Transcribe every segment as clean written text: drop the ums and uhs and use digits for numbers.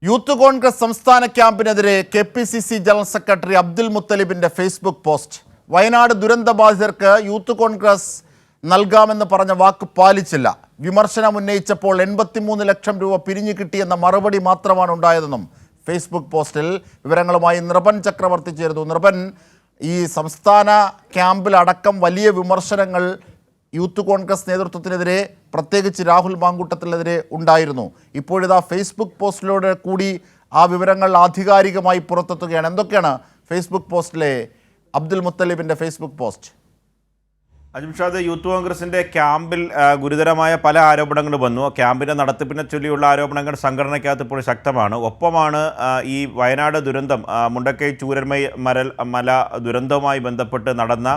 Youth Congress സംസ്ഥാന ക്യാമ്പിനെതിരെ KPCC general secretary Abdul മുത്തലിബിന്റെ ഫേസ്ബുക്ക് പോസ്റ്റ്. വയനാട് ദുരന്തബാധിതർക്ക് യൂത്ത് കോൺഗ്രസ് നൽകാമെന്ന് പറഞ്ഞ വാക്ക് പാലിച്ചില്ല. വിമർശനം ഉന്നയിച്ചപ്പോൾ 83 ലക്ഷം രൂപ പിരിഞ്ഞു കിട്ടിയെന്ന മറുപടി മാത്രമാണ് ഉണ്ടായതെന്നും ഫേസ്ബുക്ക് പോസ്റ്റിൽ വിവരങ്ങളുമായി നൃപൻ ചക്രവർത്തി ചേരുന്നു. നൃപൻ, ഈ സംസ്ഥാന ക്യാമ്പിലടക്കം വലിയ വിമർശനങ്ങൾ യൂത്ത് കോൺഗ്രസ് നേതൃത്വത്തിനെതിരെ, പ്രത്യേകിച്ച് രാഹുൽ മാങ്കൂട്ടത്തിനെതിരെ ഉണ്ടായിരുന്നു. ഇപ്പോഴിതാ ഫേസ്ബുക്ക് പോസ്റ്റിലൂടെ കൂടി ആ വിവരങ്ങൾ ആധികാരികമായി പുറത്തെത്തുകയാണ്. എന്തൊക്കെയാണ് ഫേസ്ബുക്ക് പോസ്റ്റിലെ അബ്ദുൽ മുത്തലിബിൻ്റെ ഫേസ്ബുക്ക് പോസ്റ്റ്? അജിംഷാദ്, യൂത്ത് കോൺഗ്രസിൻ്റെ ക്യാമ്പിൽ ഗുരുതരമായ പല ആരോപണങ്ങളും വന്നു. ക്യാമ്പിൻ്റെ നടത്തിപ്പിനെ ചൊല്ലിയുള്ള ആരോപണങ്ങൾ സംഘടനയ്ക്കകത്ത് ഇപ്പോൾ ശക്തമാണ്. ഒപ്പമാണ് ഈ വയനാട് ദുരന്തം, മുണ്ടക്കൈ മല ദുരന്തവുമായി ബന്ധപ്പെട്ട് നടന്ന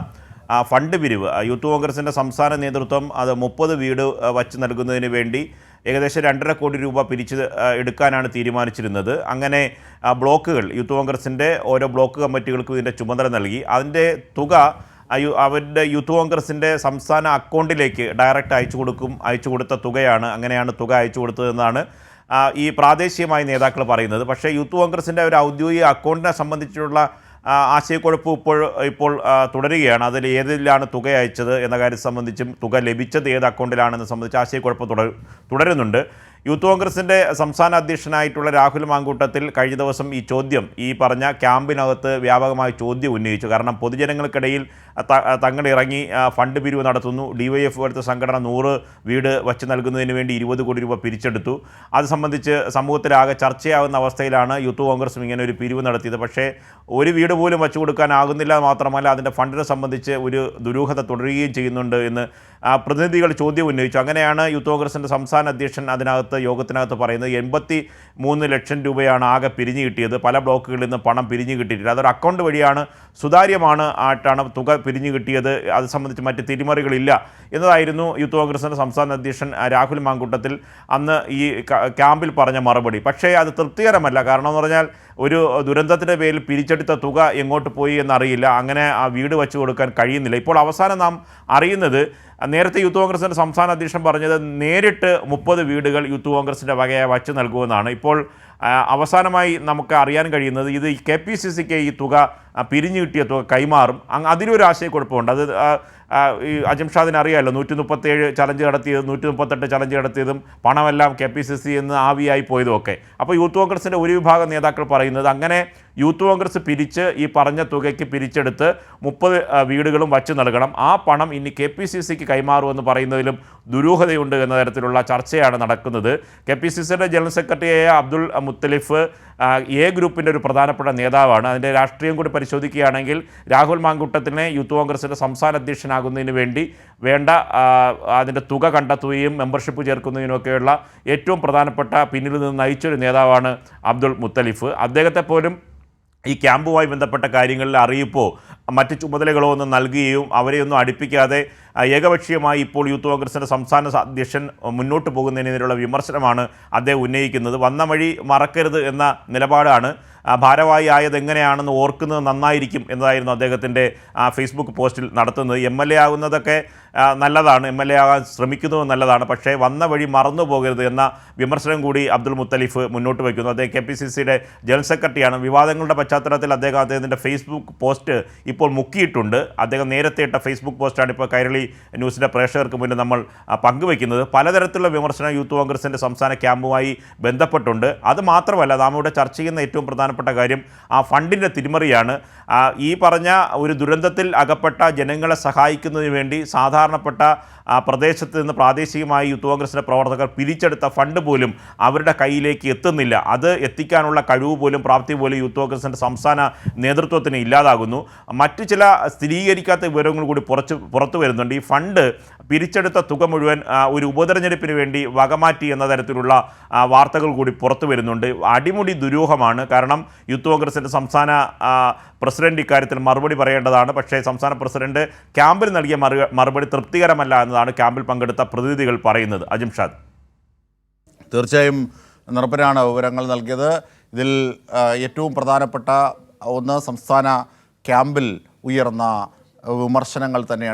ഫണ്ട് പിരിവ് യൂത്ത് കോൺഗ്രസിൻ്റെ സംസ്ഥാന നേതൃത്വം അത് 30 വീട് വച്ച് നൽകുന്നതിന് വേണ്ടി ഏകദേശം 2.5 കോടി രൂപ പിരിച്ച് എടുക്കാനാണ് തീരുമാനിച്ചിരുന്നത്. അങ്ങനെ ബ്ലോക്കുകൾ, യൂത്ത് കോൺഗ്രസിൻ്റെ ഓരോ ബ്ലോക്ക് കമ്മിറ്റികൾക്കും ഇതിൻ്റെ ചുമതല നൽകി. അതിൻ്റെ തുക അവരുടെ യൂത്ത് കോൺഗ്രസിൻ്റെ സംസ്ഥാന അക്കൗണ്ടിലേക്ക് ഡയറക്റ്റ് അയച്ചു കൊടുത്ത തുകയാണ്. അങ്ങനെയാണ് തുക അയച്ചു കൊടുത്തതെന്നാണ് ഈ പ്രാദേശികമായ നേതാക്കൾ പറയുന്നത്. പക്ഷേ യൂത്ത് കോൺഗ്രസിൻ്റെ ഒരു ഔദ്യോഗിക അക്കൗണ്ടിനെ സംബന്ധിച്ചുള്ള ആശയക്കുഴപ്പം ഇപ്പോൾ തുടരുകയാണ്. അതിൽ ഏതിലാണ് തുക അയച്ചത് എന്ന കാര്യം സംബന്ധിച്ചും തുക ലഭിച്ചത് ഏത് അക്കൗണ്ടിലാണെന്ന് സംബന്ധിച്ച് ആശയക്കുഴപ്പം തുടരുന്നുണ്ട്. യൂത്ത് കോൺഗ്രസിൻ്റെ സംസ്ഥാന അധ്യക്ഷനായിട്ടുള്ള രാഹുൽ മാങ്കൂട്ടത്തിൽ കഴിഞ്ഞ ദിവസം ഈ ചോദ്യം, ഈ പറഞ്ഞ ക്യാമ്പിനകത്ത് വ്യാപകമായ ചോദ്യം ഉന്നയിച്ചു. കാരണം പൊതുജനങ്ങൾക്കിടയിൽ തങ്ങളിറങ്ങി ഫണ്ട് പിരിവ് നടത്തുന്നു, DYF പോലത്തെ സംഘടന 100 വീട് വച്ച് നൽകുന്നതിന് വേണ്ടി 20 കോടി രൂപ പിരിച്ചെടുത്തു. അത് സംബന്ധിച്ച് സമൂഹത്തിലാകെ ചർച്ചയാകുന്ന അവസ്ഥയിലാണ് യൂത്ത് കോൺഗ്രസും ഇങ്ങനെ ഒരു പിരിവ് നടത്തിയത്. പക്ഷേ ഒരു വീട് പോലും വച്ചു കൊടുക്കാനാകുന്നില്ല, മാത്രമല്ല അതിൻ്റെ ഫണ്ടിനെ സംബന്ധിച്ച് ഒരു ദുരൂഹത തുടരുകയും ചെയ്യുന്നുണ്ട് എന്ന് പ്രതിനിധികൾ ചോദ്യം ഉന്നയിച്ചു. അങ്ങനെയാണ് യൂത്ത് കോൺഗ്രസിൻ്റെ സംസ്ഥാന അധ്യക്ഷൻ യോഗത്തിനകത്ത് പറയുന്നത് 83 ലക്ഷം രൂപയാണ് ആകെ പിരിഞ്ഞു കിട്ടിയത്. പല ബ്ലോക്കുകളിൽ നിന്ന് പണം പിരിഞ്ഞു കിട്ടിയിട്ടില്ല. അതൊരു അക്കൗണ്ട് വഴിയാണ്, സുതാര്യമായിട്ടാണ് തുക പിരിഞ്ഞു കിട്ടിയത്. അത് സംബന്ധിച്ച് മറ്റ് തിരിമറികളില്ല എന്നതായിരുന്നു യൂത്ത് കോൺഗ്രസിൻ്റെ സംസ്ഥാന അധ്യക്ഷൻ രാഹുൽ മാങ്കൂട്ടത്തിൽ അന്ന് ഈ ക്യാമ്പിൽ പറഞ്ഞ മറുപടി. പക്ഷേ അത് തൃപ്തികരമല്ല. കാരണം എന്ന് പറഞ്ഞാൽ ഒരു ദുരന്തത്തിൻ്റെ പേരിൽ പിരിച്ചെടുത്ത തുക എങ്ങോട്ട് പോയി എന്നറിയില്ല. അങ്ങനെ ആ വീട് വച്ച് കൊടുക്കാൻ കഴിയുന്നില്ല. ഇപ്പോൾ അവസാനം നാം അറിയുന്നത്, നേരത്തെ യൂത്ത് കോൺഗ്രസിൻ്റെ സംസ്ഥാന അധ്യക്ഷൻ പറഞ്ഞത് നേരിട്ട് 30 വീടുകൾ യൂത്ത് കോൺഗ്രസിൻ്റെ വകയായി വച്ച് നൽകുമെന്നാണ്. ഇപ്പോൾ അവസാനമായി നമുക്ക് അറിയാൻ കഴിയുന്നത് ഇത് KPCCക്ക് ഈ തുക പിരിഞ്ഞു കിട്ടിയ തുക കൈമാറും. അതിലൊരു ആശയക്കുഴപ്പമുണ്ട്. അത് ഈ അജിംഷാദിന് അറിയാമല്ലോ, 137 ചലഞ്ച് നടത്തിയതും 138 ചലഞ്ച് നടത്തിയതും പണമെല്ലാം KPCC എന്ന് ആവിയായി പോയതുമൊക്കെ. അപ്പോൾ യൂത്ത് കോൺഗ്രസിൻ്റെ ഒരു വിഭാഗം നേതാക്കൾ പറയുന്നത് അങ്ങനെ യൂത്ത് കോൺഗ്രസ് പിരിച്ച് ഈ പറഞ്ഞ തുകയ്ക്ക് പിരിച്ചെടുത്ത് 30 വീടുകളും വച്ച് നൽകണം, ആ പണം ഇനി KPCCക്ക് കൈമാറുമെന്ന് പറയുന്നതിലും ദുരൂഹതയുണ്ട് എന്ന തരത്തിലുള്ള ചർച്ചയാണ് നടക്കുന്നത്. KPCCയുടെ ജനറൽ സെക്രട്ടറിയായ അബ്ദുൽ മുത്തലിഫ് എ ഗ്രൂപ്പിൻ്റെ ഒരു പ്രധാനപ്പെട്ട നേതാവാണ്. അതിൻ്റെ രാഷ്ട്രീയം കൂടി പരിശോധിക്കുകയാണെങ്കിൽ രാഹുൽ മാങ്കൂട്ടത്തിനെ യൂത്ത് കോൺഗ്രസിൻ്റെ സംസ്ഥാന അധ്യക്ഷനാകുന്നതിന് വേണ്ടി വേണ്ട അതിൻ്റെ തുക കണ്ടെത്തുകയും മെമ്പർഷിപ്പ് ചേർക്കുന്നതിനൊക്കെയുള്ള ഏറ്റവും പ്രധാനപ്പെട്ട പിന്നിൽ നിന്ന് നയിച്ചൊരു നേതാവാണ് അബ്ദുൽ മുത്തലിഫ്. അദ്ദേഹത്തെ പോലും ഈ ക്യാമ്പുമായി ബന്ധപ്പെട്ട കാര്യങ്ങളിൽ അറിയിപ്പോ മറ്റ് ചുമതലകളോ ഒന്നും നൽകുകയും അവരെയൊന്നും അടുപ്പിക്കാതെ ഏകപക്ഷീയമായി ഇപ്പോൾ യൂത്ത് കോൺഗ്രസിൻ്റെ സംസ്ഥാന അധ്യക്ഷൻ മുന്നോട്ട് പോകുന്നതിനെതിരെയുള്ള വിമർശനമാണ് അദ്ദേഹം ഉന്നയിക്കുന്നത്. വന്ന വഴി മറക്കരുത് എന്ന നിലപാടാണ്. ഭാരവാഹി ആയത് എങ്ങനെയാണെന്ന് ഓർക്കുന്നത് നന്നായിരിക്കും എന്നതായിരുന്നു അദ്ദേഹത്തിൻ്റെ ഫേസ്ബുക്ക് പോസ്റ്റിൽ നടത്തുന്നത്. MLA ആകുന്നതൊക്കെ നല്ലതാണ്, MLA ആകാൻ ശ്രമിക്കുന്നത് നല്ലതാണ്, പക്ഷേ വന്ന വഴി മറന്നു പോകരുത് എന്ന വിമർശനം കൂടി അബ്ദുൽ മുത്തലിഫ് മുന്നോട്ട് വയ്ക്കുന്നു. അദ്ദേഹം KPCCയുടെ ജനറൽ സെക്രട്ടറിയാണ്. വിവാദങ്ങളുടെ പശ്ചാത്തലത്തിൽ അദ്ദേഹത്തിൻ്റെ ഫേസ്ബുക്ക് പോസ്റ്റ് ഇപ്പോൾ മുക്കിയിട്ടുണ്ട്. അദ്ദേഹം നേരത്തെ ഇട്ട ഫേസ്ബുക്ക് പോസ്റ്റാണ് ഇപ്പോൾ കൈരളി ന്യൂസിൻ്റെ പ്രേക്ഷകർക്ക് മുന്നിൽ നമ്മൾ പങ്കുവയ്ക്കുന്നത്. പലതരത്തിലുള്ള വിമർശനം യൂത്ത് കോൺഗ്രസിൻ്റെ സംസ്ഥാന ക്യാമ്പുമായി ബന്ധപ്പെട്ടുണ്ട്. അത് മാത്രമല്ല, നാം ഇവിടെ ചർച്ച ചെയ്യുന്ന ഏറ്റവും പ്രധാനപ്പെട്ട കാര്യം ആ ഫണ്ടിൻ്റെ തിരിമറിയാണ്. ഈ പറഞ്ഞ ഒരു ദുരന്തത്തിൽ അകപ്പെട്ട ജനങ്ങളെ സഹായിക്കുന്നതിന് വേണ്ടി സാധാരണപ്പെട്ട പ്രദേശത്ത് നിന്ന് പ്രാദേശികമായി യൂത്ത് കോൺഗ്രസിൻ്റെ പ്രവർത്തകർ പിരിച്ചെടുത്ത ഫണ്ട് പോലും അവരുടെ കയ്യിലേക്ക് എത്തുന്നില്ല. അത് എത്തിക്കാനുള്ള കഴിവ് പോലും പ്രാപ്തി പോലും യൂത്ത് കോൺഗ്രസിൻ്റെ സംസ്ഥാന നേതൃത്വത്തിന് ഇല്ലാതാകുന്നു. മറ്റ് ചില സ്ഥിരീകരിക്കാത്ത വിവരങ്ങൾ കൂടി പുറത്തു വരുന്നുണ്ട്. ഈ ഫണ്ട് പിരിച്ചെടുത്ത തുക മുഴുവൻ ഒരു ഉപതെരഞ്ഞെടുപ്പിന് വേണ്ടി വകമാറ്റി എന്ന തരത്തിലുള്ള വാർത്തകൾ കൂടി പുറത്തു വരുന്നുണ്ട്. അടിമുടി ദുരൂഹമാണ്. കാരണം യൂത്ത് കോൺഗ്രസിൻ്റെ സംസ്ഥാന പ്രസിഡന്റ് ഇക്കാര്യത്തിൽ മറുപടി പറയേണ്ടതാണ്. പക്ഷേ സംസ്ഥാന പ്രസിഡന്റ് ക്യാമ്പിൽ നൽകിയ മറുപടി തൃപ്തികരമല്ല എന്നതാണ് ക്യാമ്പിൽ പങ്കെടുത്ത പ്രതിനിധികൾ പറയുന്നത്. അജിംഷാദ്, തീർച്ചയായും നിർഭനാണ് വിവരങ്ങൾ നൽകിയത്. ഇതിൽ ഏറ്റവും പ്രധാനപ്പെട്ട ഒന്ന് സംസ്ഥാന ക്യാമ്പിൽ ഉയർന്ന വിമർശനങ്ങൾ തന്നെയാണ്.